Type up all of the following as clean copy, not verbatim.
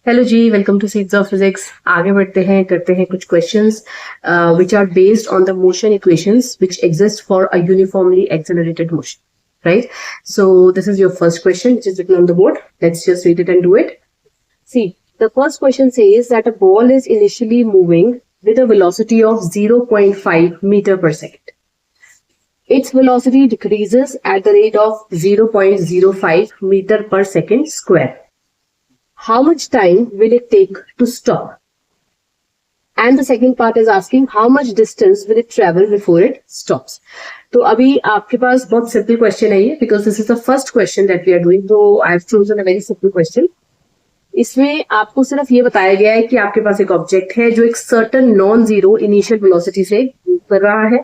Hello ji, welcome to seeds of physics. आगे बढ़ते हैं, करते हैं कुछ questions which are based on the motion equations which exist for a uniformly accelerated motion, right? So this is your first question which is written on the board. Let's just read it and do it. See, the first question says that a ball is initially moving with a velocity of 0.5 meter per second. Its velocity decreases at the rate of 0.05 meter per second square. How much time will it take to stop? And the second part is asking how much distance will it travel before it stops. तो अभी आपके पास बहुत simple question है ये, because this is the first question that we are doing, so I have chosen a very simple question. इसमें आपको सिर्फ ये बताया गया है कि आपके पास एक ऑब्जेक्ट है जो एक certain non zero initial velocity से मूव कर रहा है.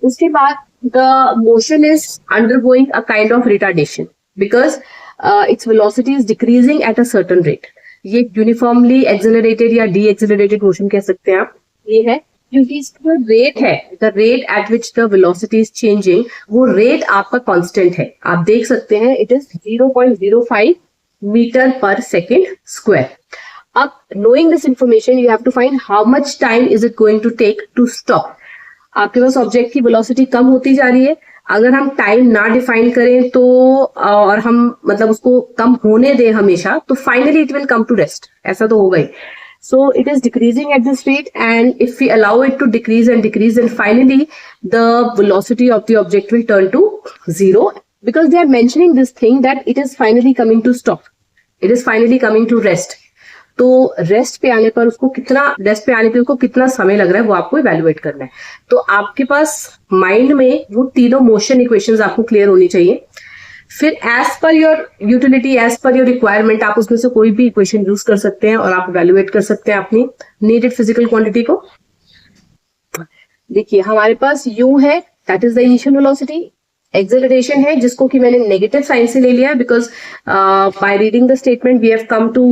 उसके बाद the motion is undergoing a kind of retardation because its velocity is decreasing at a certain rate. ये यूनिफॉर्मली एक्सेलरेटेड या डी एक्सेलरेटेड मोशन कह सकते हैं आप. ये है क्योंकि इसका रेट है, the rate at which the velocity is changing, वो रेट आपका कांस्टेंट है. आप देख सकते हैं इट इज 0.05 मीटर पर सेकेंड स्क्वायर. अब knowing this information you have to find how much time is it going to take to stop. आपके पास ऑब्जेक्ट की वेलोसिटी कम होती जा रही है. अगर हम टाइम ना डिफाइन करें तो और हम मतलब उसको कम होने दें हमेशा, तो finally it will come to rest. ऐसा तो होगा ही. So it is decreasing at this rate and if we allow it to decrease and then finally the velocity of the object will turn to zero because they are mentioning this thing that it is finally coming to stop, it is finally coming to rest. तो rest पे आने पे उसको कितना समय लग रहा है वो आपको इवेल्युएट करना है. तो आपके पास माइंड में वो तीनों मोशन इक्वेशंस आपको क्लियर होनी चाहिए. फिर as per your utility, as per your requirement, आप उसमें से कोई भी इक्वेशन यूज कर सकते हैं और आप इवेल्युएट कर सकते हैं अपनी नीडेड फिजिकल क्वांटिटी को. देखिए हमारे पास u है, that is the initial velocity. Acceleration है जिसको कि मैंने नेगेटिव साइन से ले लिया है because by reading the statement we have come to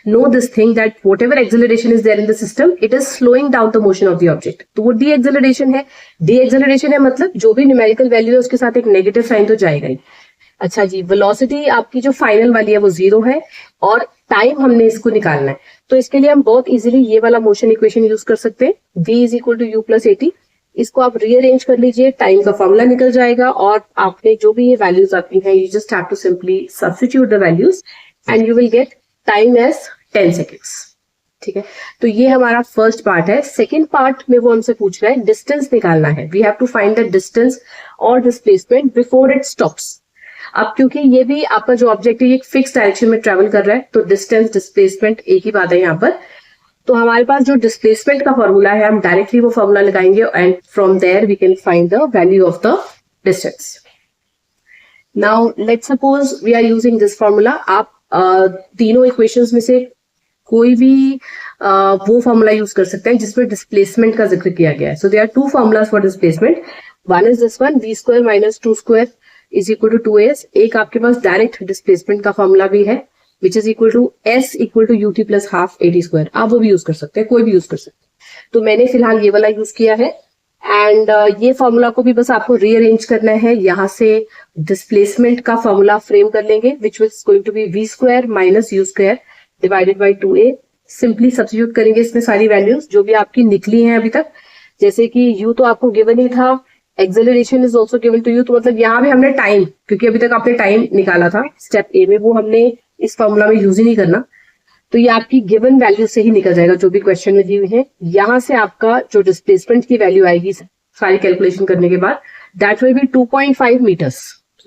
know this thing that whatever acceleration is there in the system it is slowing down the motion of the object. तो वो deceleration है. Deceleration है मतलब जो भी numerical value है उसके साथ एक नेगेटिव साइन तो जाएगा ही. अच्छा जी, वेलोसिटी आपकी जो फाइनल वाली है वो जीरो है और टाइम हमने इसको निकालना है. तो इसके लिए हम बहुत इजीली ये वाला मोशन इक्वेशन यूज कर सकते हैं. v is equal to u plus at. इसको आप रीअरेंज कर लीजिए, टाइम का फॉर्मूला निकल जाएगा और आपने जो भी ये वैल्यूज आती हैं you just have to simply substitute the values and you will get time as 10 seconds. ठीक है, तो ये हमारा फर्स्ट पार्ट है. सेकेंड पार्ट में वो हमसे पूछ रहा है डिस्टेंस निकालना है. We have to find the distance और डिस्प्लेसमेंट बिफोर इट स्टॉप्स. अब क्योंकि ये भी आपका जो ऑब्जेक्ट है ये एक फिक्स डायरेक्शन में ट्रेवल कर रहा है तो डिस्टेंस डिस्प्लेसमेंट एक ही बात है यहाँ पर. तो हमारे पास जो डिस्प्लेसमेंट का फॉर्मूला है हम डायरेक्टली वो फॉर्मूला लगाएंगे and from there we can find the value of the distance. Now let's suppose we are using this formula. आप तीनों इक्वेशंस में से कोई भी वो फॉर्मूला यूज कर सकते हैं जिसमें डिस्प्लेसमेंट का जिक्र किया गया है. So there are two formulas for displacement. One is this one, v square minus 2 square is equal to 2s. एक आपके पास डायरेक्ट डिस्प्लेसमेंट का फॉर्मूला भी है which is equal to s equal to ut plus half at square. आप वो भी use कर सकते हैं, कोई भी यूज कर सकते हैं. तो मैंने फिलहाल ये वाला यूज किया है एंड ये फॉर्मूला को भी बस आपको रीअरेंज करना है. यहाँ से डिस्प्लेसमेंट का फॉर्मूला फ्रेम कर लेंगे which is going to be v square minus u square divided by 2a. Simply substitute करेंगे इसमें सारी वैल्यूज जो भी आपकी निकली हैं अभी तक. जैसे कि u तो आपको गिवन ही था, acceleration is also given to you. तो मतलब यहाँ भी हमने टाइम, क्योंकि अभी तक आपने टाइम निकाला था स्टेप ए में, वो हमने इस फॉर्मूला में यूज ही नहीं करना. तो ये आपकी गिवन वैल्यू से ही निकल जाएगा जो भी क्वेश्चन में दी हुई है. यहाँ से आपका जो डिस्प्लेसमेंट की वैल्यू आएगी सारी कैलकुलेशन करने के बाद that will be 2.5 metres.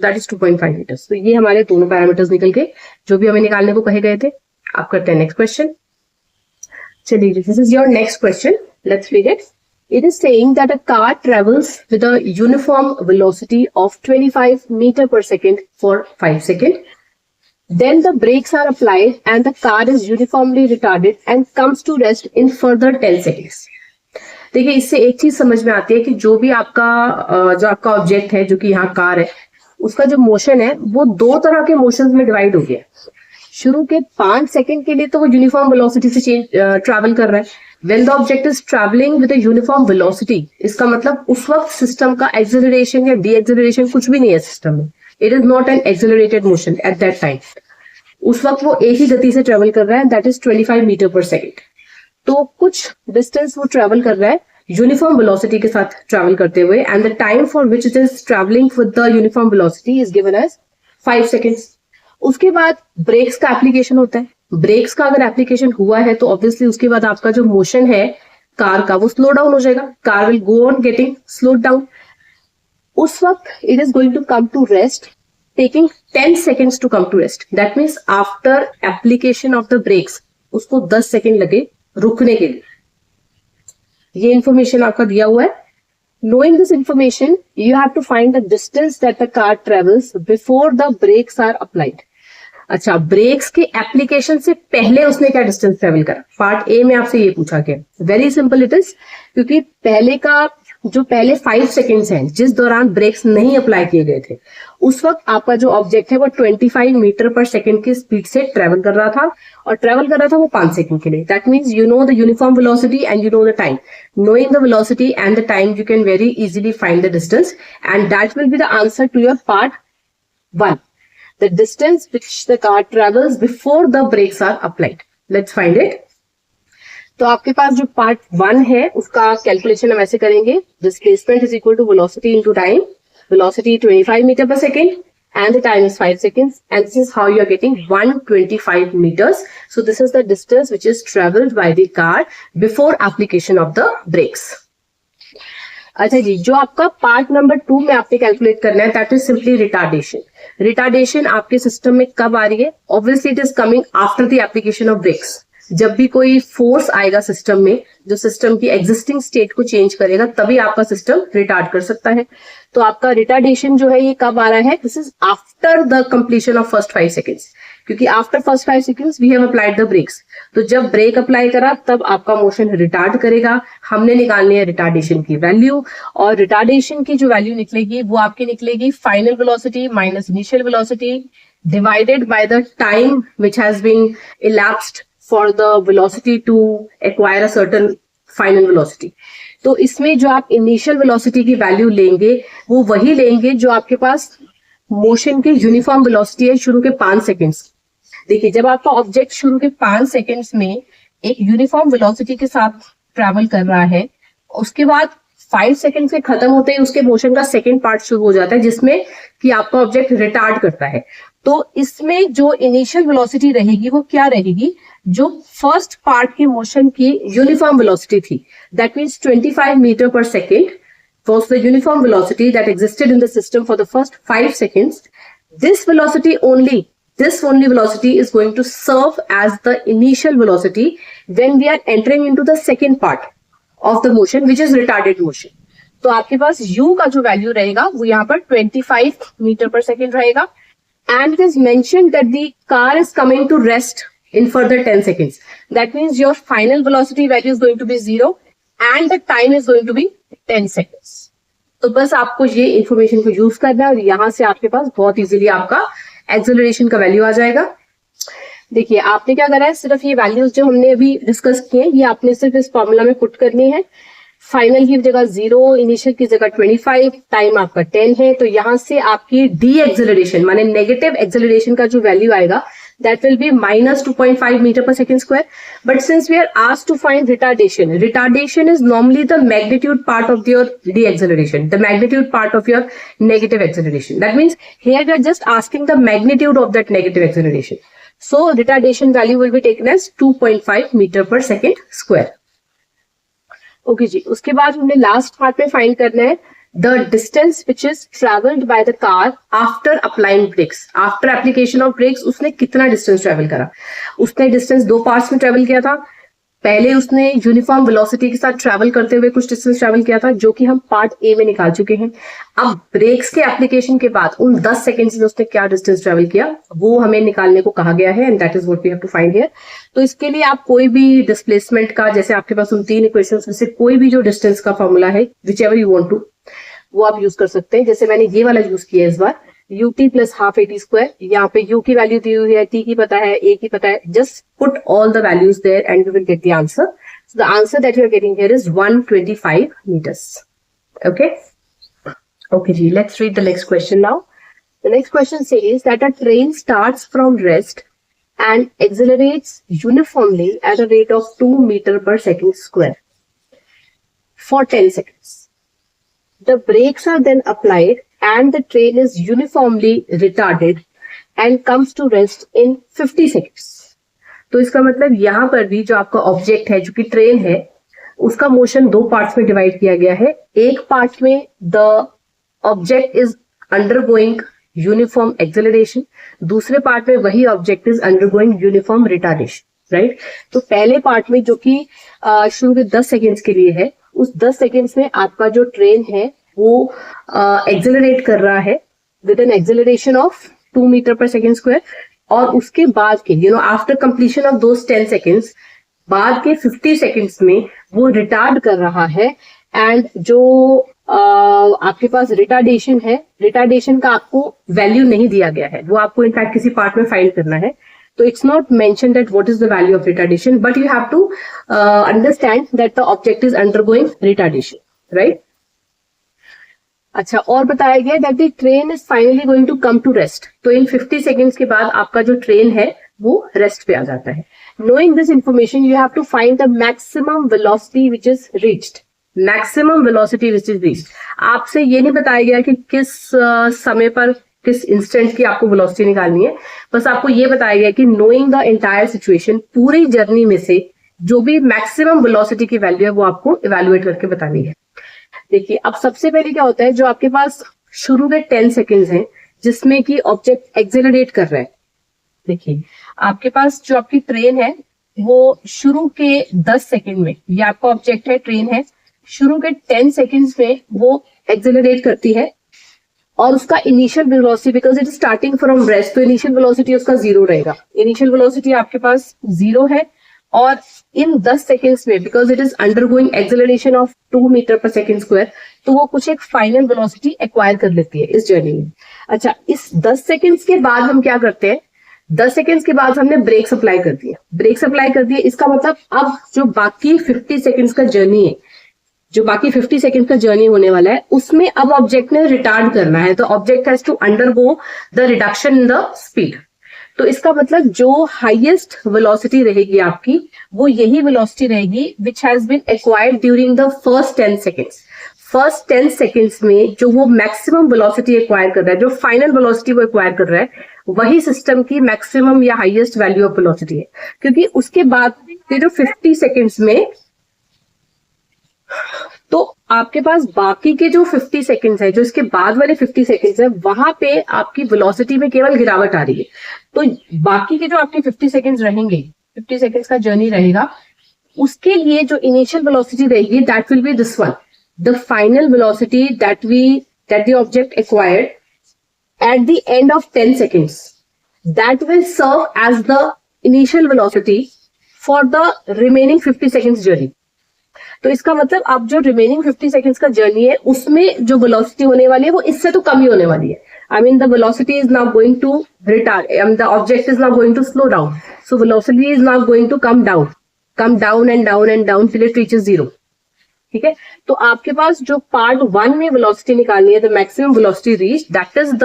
That is 2.5 metres. तो ये हमारे दोनों पैरामीटर्स निकल गए जो भी हमें निकालने को कहे गए थे. आप करते हैं नेक्स्ट क्वेश्चन. चलिए, this is your next question. Let's read it. It is saying that a car travels with a uniform velocity of 25 meter per second for 5 seconds. Then the brakes are applied and the car is uniformly retarded and comes to rest in further 10 seconds. देखिए इससे एक चीज समझ में आती है कि जो भी आपका ऑब्जेक्ट है जो कि यहाँ कार है, उसका जो मोशन है वो दो तरह के मोशंस में डिवाइड हो गया. शुरू के 5 सेकंड के लिए तो वो यूनिफॉर्म वेलोसिटी से ट्रैवल कर रहा है. When the object is traveling with a uniform velocity, इसका मतलब उस वक्त सिस्टम का एक्सेलरेशन या डी एक्सेलरेशन कुछ भी नहीं है सिस्टम में. It is not an accelerated motion at that time. उस वक्त वो एक ही गति से ट्रेवल कर रहा है, दैट इज 25 मीटर पर सेकेंड। तो कुछ डिस्टेंस वो ट्रेवल कर रहा है यूनिफॉर्म वेलोसिटी के साथ ट्रेवल करते हुए, and the time for which it is travelling with the uniform velocity is given as 5 seconds. उसके बाद ब्रेक्स का एप्लीकेशन होता है। ब्रेक्स का अगर एप्लीकेशन हुआ है तो ऑब्वियसली उसके बाद आपका जो मोशन है कार का वो स्लो डाउन हो जाएगा, car will go on getting slow down. उस वक्त it is going to come to rest, taking 10 seconds to come to rest. That means after application of the brakes उसको 10 second लगे रुकने के लिए। ये इंफॉर्मेशन आपका दिया हुआ है। Knowing this information, you have to find the distance that the car travels before the brakes are applied. अच्छा, ब्रेक्स के एप्लीकेशन से पहले उसने क्या डिस्टेंस ट्रेवल करा? पार्ट ए में आपसे ये पूछा गया। वेरी सिंपल इट इज, क्योंकि पहले 5 सेकेंड्स हैं जिस दौरान ब्रेक्स नहीं अप्लाई किए गए थे, उस वक्त आपका जो ऑब्जेक्ट है वो 25 मीटर पर सेकेंड की स्पीड से ट्रेवल कर रहा था, और ट्रेवल कर रहा था वो 5 सेकेंड के लिए। That means you know the uniform velocity and you know the time. Knowing the velocity and the time, you can very easily find the distance, and that will be the answer to your part 1. The distance which the car travels before the brakes are applied. Let's find it. तो आपके पास जो part 1 है उसका calculation हम ऐसे करेंगे। Displacement is equal to velocity into time. Velocity 25 metre पर second and the time is 5 seconds, and this is how you are getting 125 meters. So this is the distance which is traveled by the car before application of the brakes. अच्छा जी, जो आपका part number 2 में आपने calculate करना है, that is simply retardation. Retardation आपके system में कब आ रही है? Obviously it is coming after the application of brakes. जब भी कोई फोर्स आएगा सिस्टम में जो सिस्टम की एग्जिस्टिंग स्टेट को चेंज करेगा, तभी आपका सिस्टम रिटार्ड कर सकता है। तो आपका रिटार्डेशन जो है ये कब आ रहा है? This is after the completion of first 5 seconds, क्योंकि after first 5 seconds we have applied the brakes. तो जब ब्रेक अप्लाई करा तब आपका मोशन रिटार्ड करेगा। हमने निकालनी है रिटार्डेशन की वैल्यू, और रिटार्डेशन की जो वैल्यू निकलेगी वो आपकी निकलेगी final velocity minus initial velocity divided by the time which has been elapsed for the velocity to acquire a certain final velocity. तो इसमें जो आप इनिशियल वेलोसिटी की वैल्यू लेंगे वो वही लेंगे जो आपके पास मोशन की यूनिफॉर्म वेलोसिटी है शुरू के 5 सेकेंड्स। देखिए, जब आपका ऑब्जेक्ट शुरू के 5 सेकेंड्स में एक यूनिफॉर्म वेलोसिटी के साथ ट्रैवल कर रहा है, उसके बाद 5 सेकेंड से खत्म होते ही उसके मोशन का सेकेंड पार्ट शुरू हो जाता है जिसमें कि आपका ऑब्जेक्ट रिटार्ड करता है। तो इसमें जो इनिशियल वेलोसिटी रहेगी वो क्या रहेगी? जो फर्स्ट पार्ट की मोशन की यूनिफॉर्म वेलोसिटी थी, दैट मीन्स 25 मीटर पर second was the uniform velocity that existed in the system for the first 5 seconds. This only velocity is going to serve as the initial velocity when we are entering into the second part of the motion, which is retarded motion. तो आपके पास u का जो value रहेगा वो यहाँ पर 25 metre पर second रहेगा, and it is mentioned that the car is coming to rest in further 10 seconds. That means your final velocity value is going to be 0 and the time is going to be 10 seconds. तो बस आपको ये information को use करना है और यहां से आपके पास बहुत इजीली आपका एक्सेलरेशन का वैल्यू आ जाएगा। देखिए, आपने क्या करा है, सिर्फ ये वैल्यूज जो हमने अभी डिस्कस किए ये आपने सिर्फ इस फॉर्मूला में पुट करनी है। फाइनल की जगह 0, इनिशियल की जगह 25, टाइम आपका 10 है। तो यहां से आपकी डी एक्सेलरेशन माने नेगेटिव एक्सेलरेशन का जो वैल्यू आएगा that will be minus 2.5 meter per second square. But since we are asked to find retardation is normally the magnitude part of your deceleration, the magnitude part of your negative acceleration. That means here we are just asking the magnitude of that negative acceleration. So retardation value will be taken as 2.5 meter per second square. Okay जी, उसके बाद हमने last part में find करना है the distance which is traveled by the car after applying brakes. After application of brakes उसने कितना distance travel करा? उसने डिस्टेंस 2 पार्ट्स में ट्रेवल किया था। पहले उसने यूनिफॉर्म वेलोसिटी के साथ ट्रेवल करते हुए कुछ डिस्टेंस ट्रेवल किया था जो कि हम पार्ट ए में निकाल चुके हैं। अब ब्रेक्स के एप्लीकेशन के बाद उन 10 सेकेंड्स में उसने क्या डिस्टेंस ट्रेवल किया वो हमें निकालने को कहा गया है, and that is what we have to find here. तो इसके लिए आप कोई भी डिस्प्लेसमेंट का, जैसे आपके पास उन 3 इक्वेशंस में से कोई भी जो डिस्टेंस का फॉर्मूला है, whichever you want to, वो आप यूज कर सकते हैं। जैसे मैंने ये वाला यूज किया इस बार, ut plus half at square. यहाँ पे u की वैल्यू दी हुई है, t की पता है, a की पता है। Just put all the values there and you will get the answer. So the answer that you are getting here is 125 meters. Okay जी, let's read the next question now. The next question says that a train starts from rest and accelerates uniformly at a rate of 2 meter per second square for 10 seconds. The brakes are then applied and the train is uniformly retarded and comes to rest in 50 seconds. तो इसका मतलब यहाँ पर भी जो आपका object है, जो कि ट्रेन है, उसका मोशन दो पार्ट्स में डिवाइड किया गया है. एक पार्ट में the object is undergoing uniform acceleration, दूसरे पार्ट में वही object is undergoing uniform retardation, right. तो पहले पार्ट में जो कि शुरू के 10 सेकेंड्स के लिए है, उस 10 सेकेंड्स में आपका जो ट्रेन है वो एक्सेलरेट कर रहा है with an acceleration of 2 metre पर सेकेंड स्क्वायर. और उसके बाद के after completion of those 10 seconds, बाद के 50 सेकेंड्स में वो रिटार्ड कर रहा है. एंड जो आपके पास रिटार्डेशन है, रिटार्डेशन का आपको वैल्यू नहीं दिया गया है, वो आपको इनफैक्ट किसी पार्ट में फाइंड करना है. तो it's not mention that what is the value of retardation, but you have to understand that the object is undergoing retardation, right. अच्छा, और बताया गया that the train is finally going to come to rest. तो इन 50 seconds के बाद आपका जो ट्रेन है वो रेस्ट पे आ जाता है. Knowing this information, you have to find the maximum velocity which is reached. Maximum velocity which is reached. आपसे ये नहीं बताया गया कि किस समय पर, किस इंस्टेंट की आपको वेलोसिटी निकालनी है. बस आपको ये बताया गया कि knowing the entire situation, पूरी जर्नी में से जो भी मैक्सिमम वेलोसिटी की वैल्यू है वो आपको इवेल्युएट करके बतानी है. देखिए, अब सबसे पहले क्या होता है, जो आपके पास शुरू के 10 सेकेंड्स हैं जिसमें कि ऑब्जेक्ट एक्सेलरेट कर रहा है. देखिए, आपके पास जो आपकी ट्रेन है वो शुरू के 10 सेकेंड में, ये आपका ऑब्जेक्ट है, ट्रेन है, शुरू के 10 सेकेंड्स में वो एक्सेलरेट करती है. और उसका initial velocity, because it is starting from rest, तो इनिशियल वेलोसिटी उसका 0 रहेगा. इनिशियल वेलोसिटी आपके पास 0 है. और इन 10 सेकेंड्स में, because it is undergoing acceleration of 2 metre पर सेकेंड स्क्वायर, तो वो कुछ एक फाइनल वेलोसिटी एक्वायर कर लेती है इस जर्नी में. अच्छा, इस 10 सेकेंड्स के बाद हम क्या करते हैं, 10 सेकेंड्स के बाद हमने ब्रेक अप्लाई कर दिया. ब्रेक अप्लाई कर दिया, इसका मतलब अब जो बाकी 50 सेकेंड्स का जर्नी है, जो बाकी 50 सेकेंड का जर्नी होने वाला है, उसमें अब ऑब्जेक्ट ने रिटार्ड करना है. तो object has to undergo the reduction in the speed. तो इसका मतलब जो हाईएस्ट वेलोसिटी रहेगी आपकी, वो यही वेलोसिटी रहेगी which has been acquired during the first 10 seconds. First 10 seconds में जो वो मैक्सिमम वेलोसिटी एक्वायर कर रहा है, जो फाइनल वेलोसिटी वो एक्वायर कर रहा है, वही सिस्टम की मैक्सिमम या हाईएस्ट वैल्यू ऑफ वेलोसिटी है. क्योंकि उसके बाद के जो 50 सेकेंड्स में, तो आपके पास बाकी के जो 50 सेकेंड्स है, जो इसके बाद वाले 50 सेकेंड्स है, वहां पे आपकी वेलोसिटी में केवल गिरावट आ रही है. तो बाकी के जो आपके 50 सेकेंड्स रहेंगे, 50 सेकेंड्स का जर्नी रहेगा, उसके लिए जो इनिशियल वेलोसिटी रहेगी, that will B this one, the final velocity that the object acquired at the end of 10 seconds. That will serve as the initial velocity for the remaining 50 seconds journey. तो इसका मतलब अब जो remaining 50 seconds का journey है, उसमें जो velocity होने वाली है वो इससे तो कम ही होने वाली है. I mean the velocity is now going to retard. The object is now going to slow down. So velocity is now going to come down and down and down till it reaches 0. ठीक है. तो आपके पास जो part 1 में velocity निकालनी है, the maximum velocity reach, that is the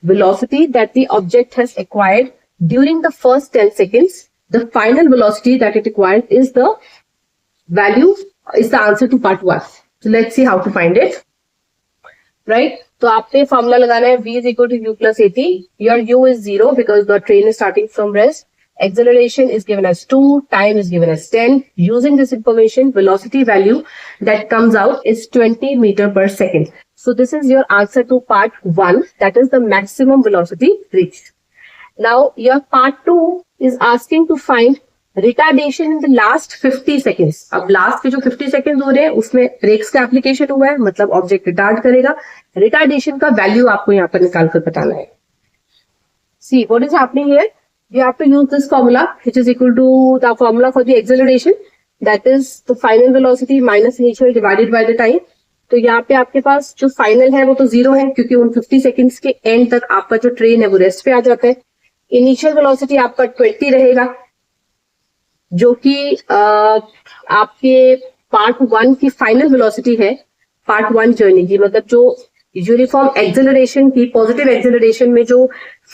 velocity that the object has acquired during the first 10 seconds. The final velocity that it acquired is the value, is the answer to part 1. So let's see how to find it, right. तो आपने formula लगाना है, v is equal to u plus at. Your u is 0 because the train is starting from rest. Acceleration is given as 2, time is given as 10. Using this information, velocity value that comes out is 20 meter per second. So this is your answer to part 1, that is the maximum velocity reached. Now your part 2 is asking to find retardation in the last 50 seconds. अब last के जो 50 seconds हो रहे हैं उसमें breaks का application हुआ है, मतलब ऑब्जेक्ट रिटार्ड करेगा. रिटार्डेशन का वैल्यू आपको यहाँ पर निकाल कर बताना है. See what is happening here. You have to use this formula, which is equal to the formula for the acceleration, that is the final velocity minus initial divided by the time. तो यहाँ पे आपके पास जो final है वो तो 0 है, क्योंकि उन 50 सेकेंड्स के एंड तक आपका जो ट्रेन है वो रेस्ट पे आ जाता है. इनिशियल वेलोसिटी आपका 20 रहेगा, जो कि आपके पार्ट 1 की फाइनल वेलोसिटी है, पार्ट 1 जर्नी की, मतलब जो यूनिफॉर्म एक्सेलरेशन की पॉजिटिव एक्सेलरेशन में जो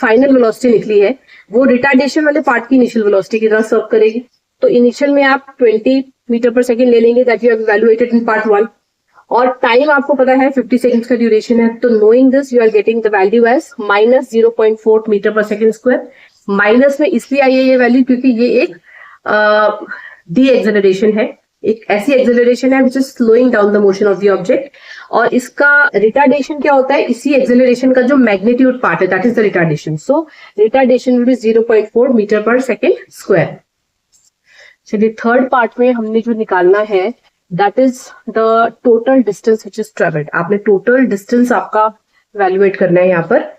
फाइनल वेलोसिटी निकली है वो रिटार्डेशन वाले पार्ट की इनिशियल वेलोसिटी की तरह सर्व करेगी। तो इनिशियल में आप 20 मीटर पर सेकेंड ले लेंगे, that you have evaluated in part 1, और टाइम आपको पता है 50 सेकंड्स का ड्यूरेशन है। तो knowing this you are getting the value as minus 0.4 meter पर सेकेंड स्क्वायर। माइनस में इसलिए आई है ये वैल्यू क्योंकि ये एक डी एक्सेलरेशन है, एक ऐसी एक्सेलरेशन है which is slowing down the motion of the object, और इसका रिटार्डेशन क्या होता है, इसी एक्सेलरेशन का जो मैग्नीट्यूड पार्ट है that is the retardation. So retardation will be 0.4 meter पर सेकेंड स्क्वायर। चलिए थर्ड पार्ट में हमने जो निकालना है that is the total distance which is travelled. आपने टोटल डिस्टेंस आपका वैल्यूएट करना है यहाँ पर।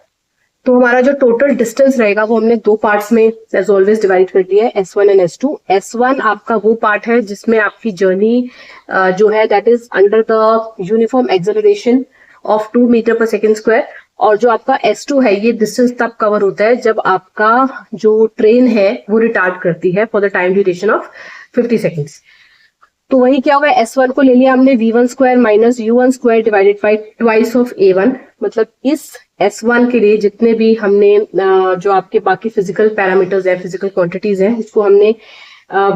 तो हमारा जो टोटल डिस्टेंस रहेगा वो हमने दो पार्ट्स में एज ऑलवेज डिवाइड कर दिया है, S1 एंड S2। S1 आपका वो पार्ट है जिसमें आपकी जर्नी जो है that is under the uniform acceleration of 2 metre पर सेकेंड स्क्वायर, और जो आपका S2 है ये डिस्टेंस तब कवर होता है जब आपका जो ट्रेन है वो रिटार्ड करती है for the time duration of 50 seconds. तो वही क्या हुआ, S1 को ले लिया हमने V1 square minus U1 square divided by twice of A1। मतलब इस S1 के लिए जितने भी हमने जो आपके बाकी फिजिकल पैरामीटर्स है, फिजिकल क्वांटिटीज हैं, उसको हमने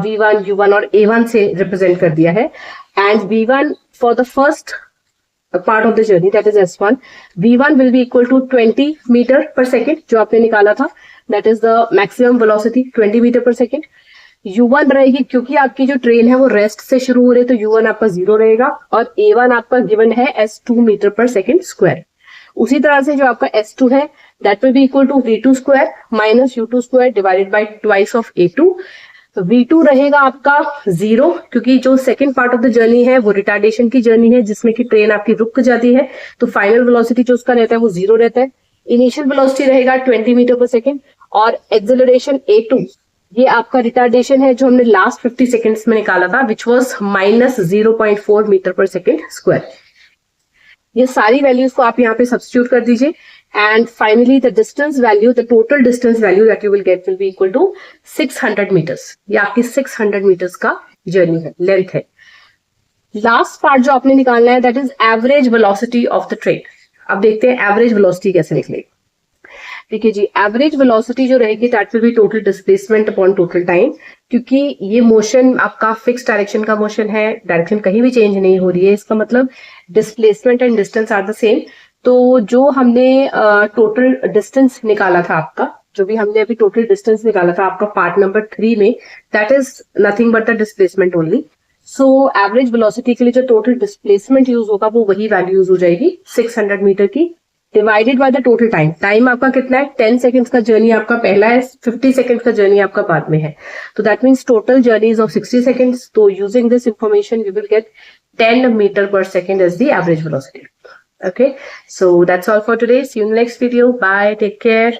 V1, U1 और A1 से रिप्रेजेंट कर दिया है। And V1 for the first part of the journey that is S1, V1 will be equal to 20 metre पर सेकेंड जो आपने निकाला था, that is the maximum velocity 20 metre पर सेकेंड। U1 रहेगी क्योंकि आपकी जो ट्रेन है वो रेस्ट से शुरू हो रही है तो U1 आपका 0 रहेगा, और A1 आपका गिवन है S2 मीटर पर सेकेंड स्क्वायर। उसी तरह से जो आपका S2 है that will be equal to V2 square minus U2 square divided by twice of A2। तो V2 रहेगा आपका 0 क्योंकि जो second part of the journey है वो रिटार्डेशन की जर्नी है जिसमें कि ट्रेन आपकी रुक जाती है, तो फाइनल वेलोसिटी जो उसका रहता है वो 0 रहता है। इनिशियल वेलोसिटी रहेगा 20 मीटर पर सेकेंड, और एक्सेलरेशन A2 ये आपका रिटार्डेशन है जो हमने लास्ट 50 सेकेंड्स में निकाला था विच वॉज माइनस 0.4 मीटर पर सेकेंड स्क्वायर। ये सारी वैल्यूज को आप यहाँ पे सब्स्टिट्यूट कर दीजिए, and finally the distance value, the total distance value that you will get will be equal to 600 meters। ये आपकी 600 meters का जर्नी है, लेंथ है। लास्ट पार्ट जो आपने निकालना है that is average velocity of the train. अब देखते हैं एवरेज वेलोसिटी कैसे निकलेगी। देखिए जी, एवरेज वेलोसिटी जो रहेगी that will be total displacement upon total time, क्योंकि ये मोशन आपका फिक्स डायरेक्शन का मोशन है, डायरेक्शन कहीं भी चेंज नहीं हो रही है, इसका मतलब displacement and distance are the same. तो जो हमने टोटल डिस्टेंस निकाला था आपका, जो भी हमने अभी टोटल डिस्टेंस निकाला था आपका पार्ट नंबर 3 में, that is nothing but the displacement only. So average velocity के लिए जो टोटल डिस्प्लेसमेंट यूज होगा वो वही वैल्यू यूज हो जाएगी 600 मीटर की, divided by the total time. Time आपका कितना है, 10 सेकंड्स का जर्नी आपका पहला है, 50 सेकंड्स का जर्नी आपका बाद में है, तो that means total journey is of 60 seconds. तो using this information we will get 10 meter per second as the average velocity. Okay, so that's all for today. See you in the next video. Bye, take care.